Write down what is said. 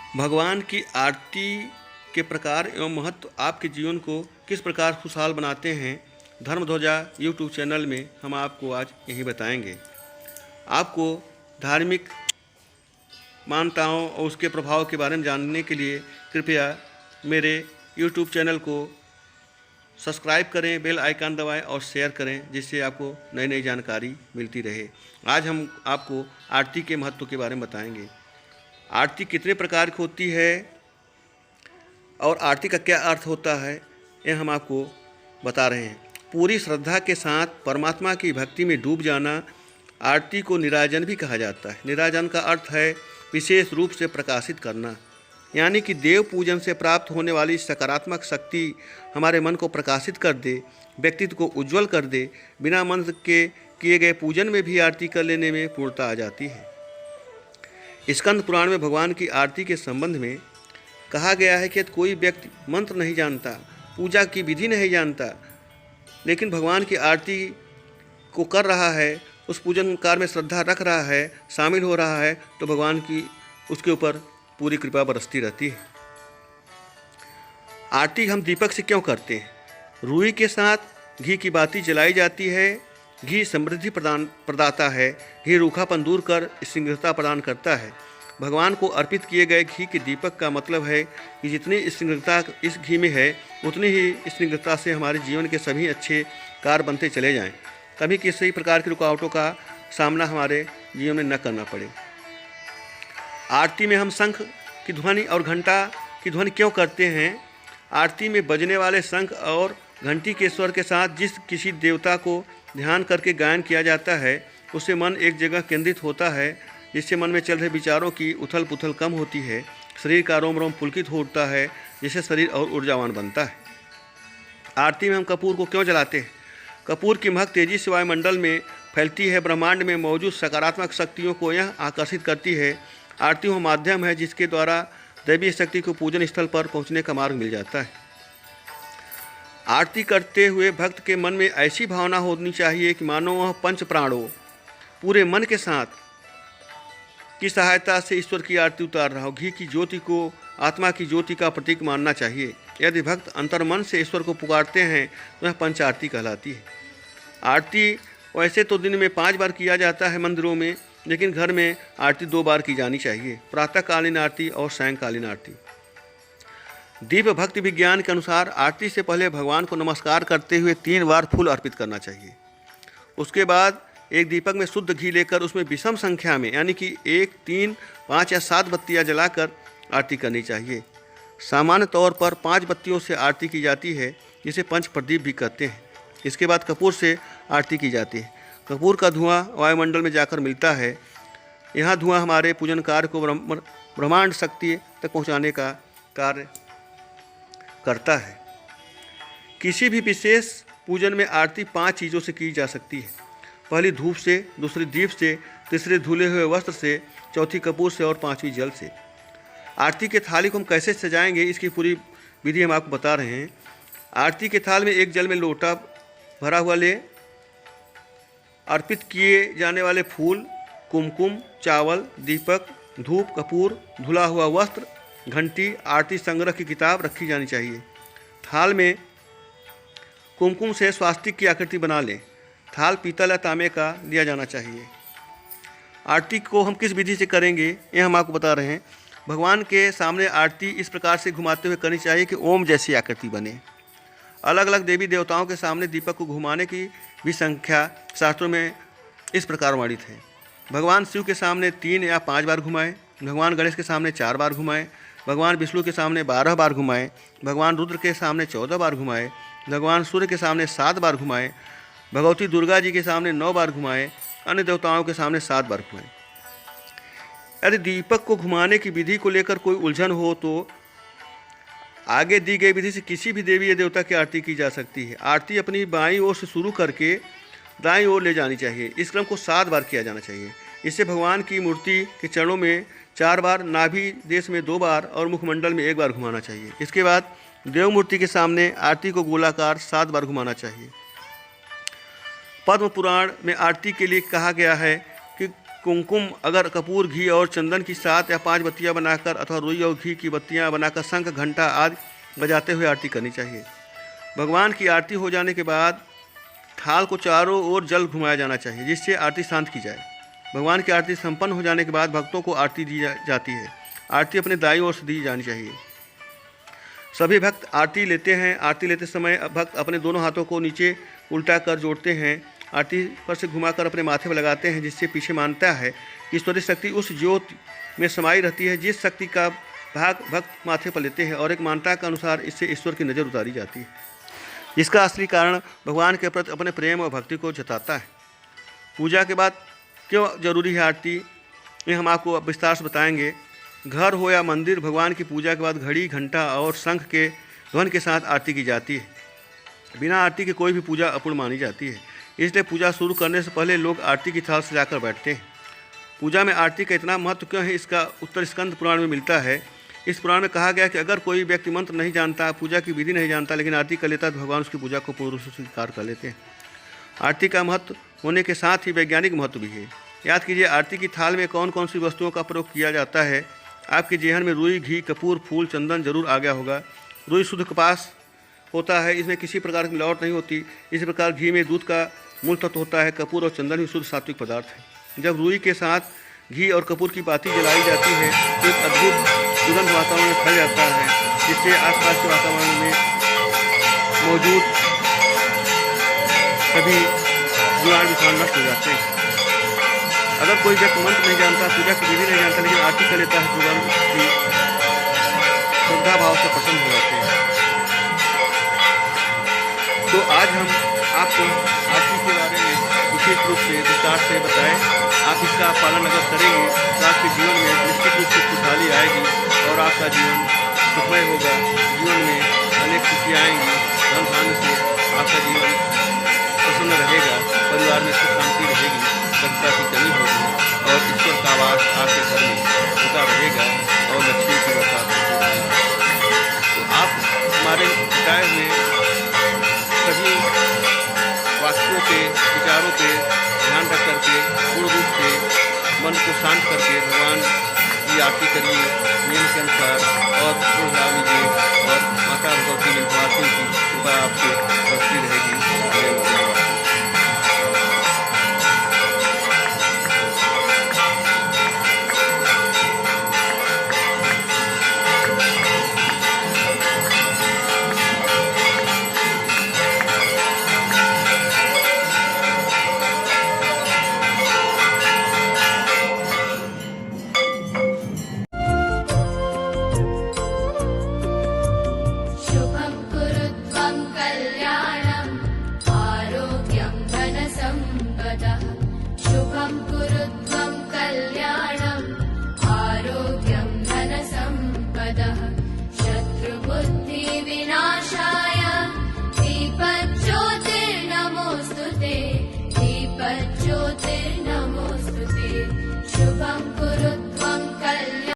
भगवान की आरती के प्रकार एवं महत्व आपके जीवन को किस प्रकार खुशहाल बनाते हैं, धर्म ध्वजा यूट्यूब चैनल में हम आपको आज यही बताएंगे। आपको धार्मिक मान्यताओं और उसके प्रभाव के बारे में जानने के लिए कृपया मेरे यूट्यूब चैनल को सब्सक्राइब करें, बेल आइकन दबाएं और शेयर करें, जिससे आपको नई नई जानकारी मिलती रहे। आज हम आपको आरती के महत्व के बारे में बताएंगे। आरती कितने प्रकार की होती है और आरती का क्या अर्थ होता है, यह हम आपको बता रहे हैं। पूरी श्रद्धा के साथ परमात्मा की भक्ति में डूब जाना आरती को निराजन भी कहा जाता है। निराजन का अर्थ है विशेष रूप से प्रकाशित करना, यानी कि देव पूजन से प्राप्त होने वाली सकारात्मक शक्ति हमारे मन को प्रकाशित कर दे, व्यक्तित्व को उज्जवल कर दे। बिना मंत्र के किए गए पूजन में भी आरती कर लेने में पूर्णता आ जाती है। स्कंद पुराण में भगवान की आरती के संबंध में कहा गया है कि कोई व्यक्ति मंत्र नहीं जानता, पूजा की विधि नहीं जानता, लेकिन भगवान की आरती को कर रहा है, उस पूजन कार्य में श्रद्धा रख रहा है, शामिल हो रहा है, तो भगवान की उसके ऊपर पूरी कृपा बरसती रहती है। आरती हम दीपक से क्यों करते हैं? रूई के साथ घी की बाती जलाई जाती है। घी समृद्धि प्रदाता है। घी रूखापन दूर कर शीघ्रता प्रदान करता है। भगवान को अर्पित किए गए घी के दीपक का मतलब है कि जितनी शीघ्रता इस घी में है, उतनी ही शीघ्रता से हमारे जीवन के सभी अच्छे कार्य बनते चले जाएं। कभी किसी प्रकार की रुकावटों का सामना हमारे जीवन में न करना पड़े। आरती में हम शंख की ध्वनि और घंटा की ध्वनि क्यों करते हैं? आरती में बजने वाले शंख और घंटी के स्वर के साथ जिस किसी देवता को ध्यान करके गायन किया जाता है, उससे मन एक जगह केंद्रित होता है, जिससे मन में चल रहे विचारों की उथल पुथल कम होती है। शरीर का रोम रोम पुलकित होता है, जिससे शरीर और ऊर्जावान बनता है। आरती में हम कपूर को क्यों जलाते हैं? कपूर की महक तेजी से वायुमंडल में फैलती है। ब्रह्मांड में मौजूद सकारात्मक शक्तियों को यह आकर्षित करती है। आरती वह माध्यम है जिसके द्वारा दैवीय शक्ति को पूजन स्थल पर पहुंचने का मार्ग मिल जाता है। आरती करते हुए भक्त के मन में ऐसी भावना होनी चाहिए कि मानो वह पंच प्राणों पूरे मन के साथ की सहायता से ईश्वर की आरती उतार रहा हो। घी की ज्योति को आत्मा की ज्योति का प्रतीक मानना चाहिए। यदि भक्त अंतर्मन से ईश्वर को पुकारते हैं तो वह पंच आरती कहलाती है। आरती वैसे तो दिन में 5 बार किया जाता है मंदिरों में, लेकिन घर में आरती 2 बार की जानी चाहिए, प्रातःकालीन आरती और सायंकालीन आरती। दीप भक्ति विज्ञान के अनुसार आरती से पहले भगवान को नमस्कार करते हुए 3 बार फूल अर्पित करना चाहिए। उसके बाद एक दीपक में शुद्ध घी लेकर उसमें विषम संख्या में, यानी कि 1, 3, 5 या 7 बत्तियां जलाकर आरती करनी चाहिए। सामान्य तौर पर 5 बत्तियों से आरती की जाती है, जिसे पंच प्रदीप भी कहते हैं। इसके बाद कपूर से आरती की जाती है। कपूर का धुआं वायुमंडल में जाकर मिलता है। यह धुआं हमारे पूजन कार्य को ब्रह्मांड शक्ति तक पहुंचाने का कार्य करता है। किसी भी विशेष पूजन में आरती 5 चीज़ों से की जा सकती है। पहली धूप से, दूसरी दीप से, तीसरी धुले हुए वस्त्र से, चौथी कपूर से और 5वीं जल से। आरती के थाली को हम कैसे सजाएंगे, इसकी पूरी विधि हम आपको बता रहे हैं। आरती के थाल में एक जल में लोटा भरा हुआ ले, अर्पित किए जाने वाले फूल, कुमकुम, चावल, दीपक, धूप, कपूर, धुला हुआ वस्त्र, घंटी, आरती संग्रह की किताब रखी जानी चाहिए। थाल में कुमकुम से स्वास्तिक की आकृति बना लें। थाल पीतल या तांबे का लिया जाना चाहिए। आरती को हम किस विधि से करेंगे, यह हम आपको बता रहे हैं। भगवान के सामने आरती इस प्रकार से घुमाते हुए करनी चाहिए कि ओम जैसी आकृति बने। अलग अलग देवी देवताओं के सामने दीपक को घुमाने की भी संख्या शास्त्रों में इस प्रकार वर्णित है। भगवान शिव के सामने 3 या 5 बार घुमाएं। भगवान गणेश के सामने 4 बार घुमाएं। भगवान विष्णु के सामने 12 बार घुमाएं। भगवान रुद्र के सामने 14 बार घुमाएं। भगवान सूर्य के सामने 7 बार घुमाएं। भगवती दुर्गा जी के सामने 9 बार घुमाएं। अन्य देवताओं के सामने 7 बार घुमाएं। यदि दीपक को घुमाने की विधि को लेकर कोई उलझन हो तो आगे दी गई विधि से किसी भी देवी या देवता की आरती की जा सकती है। आरती अपनी बाईं ओर से शुरू करके दाईं ओर ले जानी चाहिए। इस क्रम को 7 बार किया जाना चाहिए। इससे भगवान की मूर्ति के चरणों में 4 बार, नाभि देश में 2 बार और मुखमंडल में 1 बार घुमाना चाहिए। इसके बाद देव मूर्ति के सामने आरती को गोलाकार 7 बार घुमाना चाहिए। पद्म पुराण में आरती के लिए कहा गया है कि कुमकुम अगर कपूर, घी और चंदन की 7 या 5 बत्तियां बनाकर अथवा रुई और घी की बत्तियां बनाकर शंख, घंटा आदि बजाते हुए आरती करनी चाहिए। भगवान की आरती हो जाने के बाद थाल को चारों ओर जल घुमाया जाना चाहिए, जिससे आरती शांत की जाए। भगवान की आरती संपन्न हो जाने के बाद भक्तों को आरती दी जाती है। आरती अपने दाईं ओर से दी जानी चाहिए। सभी भक्त आरती लेते हैं। आरती लेते समय भक्त अपने दोनों हाथों को नीचे उल्टा कर जोड़ते हैं। आरती पर से घुमाकर अपने माथे पर लगाते हैं, जिससे पीछे मानता है कि ईश्वरीय शक्ति उस ज्योति में समाई रहती है जिस शक्ति का भाग भक्त माथे पर लेते हैं, और एक मान्यता के अनुसार इससे ईश्वर की नज़र उतारी जाती है, जिसका असली कारण भगवान के प्रति अपने प्रेम और भक्ति को जताता है। पूजा के बाद क्यों जरूरी है आरती, ये हम आपको विस्तार से बताएंगे। घर हो या मंदिर, भगवान की पूजा के बाद घड़ी, घंटा और शंख के ध्वनि के साथ आरती की जाती है। बिना आरती के कोई भी पूजा अपूर्ण मानी जाती है। इसलिए पूजा शुरू करने से पहले लोग आरती की थाल सजाकर बैठते हैं। पूजा में आरती का इतना महत्व क्यों है, इसका उत्तर स्कंद पुराण में मिलता है। इस पुराण में कहा गया कि अगर कोई व्यक्ति मंत्र नहीं जानता, पूजा की विधि नहीं जानता, लेकिन आरती कर लेता है तो भगवान उसकी पूजा को पूर्ण रूप से स्वीकार कर लेते हैं। आरती का महत्व होने के साथ ही वैज्ञानिक महत्व भी है। याद कीजिए, आरती की थाल में कौन कौन सी वस्तुओं का प्रयोग किया जाता है। आपके जेहन में रुई, घी, कपूर, फूल, चंदन जरूर आ गया होगा। रुई शुद्ध कपास होता है, इसमें किसी प्रकार की मिलावट नहीं होती। इसी प्रकार घी में दूध का मूल तत्व होता है। कपूर और चंदन भी शुद्ध सात्विक पदार्थ है। जब रुई के साथ घी और कपूर की बाती जलाई जाती है तो एक अद्भुत सुगंध वातावरण में फैल जाता है, जिससे आसपास के वातावरण में मौजूद सभी जीवाणु विषाणु नष्ट हो जाते हैं। अगर कोई व्यक्ति मंत्र नहीं जानता, पूजा की विधि नहीं जानता, लेकिन आरती कर लेता है तो भगवान उसकी श्रद्धा भाव से प्रसन्न हो जाते हैं। तो आज हम आपको आरती के बारे में विशेष रूप से विस्तार से बताएं। आप इसका पालन अगर करेंगे तो आपके जीवन में निश्चित रूप से खुशहाली आएगी और आपका जीवन सुखमय होगा। जीवन में अनेक खुशियाँ आएंगी। धन धान्य से आपका जीवन प्रसन्न रहेगा। परिवार में सुख शांति रहेगी, सत्ता की कमी होगी और ईश्वर का आवास आपके घर में होता रहेगा और लक्ष्मी की बरसात होती रहेगी। तो आप हमारे बताए हुए सभी वाक्यों के, विचारों के ध्यान रख करके पूर्ण रूप से मन को शांत करके भगवान की आरती करिए नियम के अनुसार और पूर्ण लीजिए और माता भगवती की कृपा आपसे बरसती रहेगी।